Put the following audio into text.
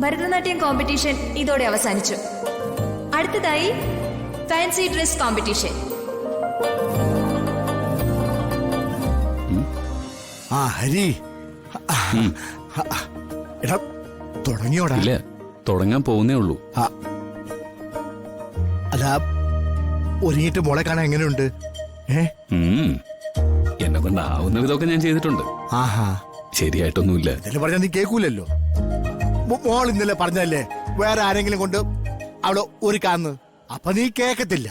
Bharatanatyam competition ഇതോടെ അവസാനിച്ചു. അടുത്തതായി ഫാൻസി ഡ്രസ് കോമ്പറ്റീഷൻ. ഹരി എടാ തുടങ്ങിയോടാ? ഇല്ല, തുടങ്ങാൻ പോകുന്നേ ഉള്ളൂ. അല്ല, ഒരുങ്ങിട്ട് മോളെ കാണാൻ എങ്ങനെയുണ്ട്? എന്നെ കൊണ്ടാവുന്ന വിധമൊക്കെ ഞാൻ ചെയ്തിട്ടുണ്ട്. ആഹാ, ശരിയായിട്ടൊന്നുമില്ല. ഇന്നലെ പറഞ്ഞാൽ നീ കേൾക്കൂലല്ലോ. മോൾ ഇന്നലെ പറഞ്ഞല്ലേ വേറെ ആരെങ്കിലും കൊണ്ട് അവള് ഒരുക്കാന്ന്. അപ്പൊ നീ കേക്കത്തില്ല.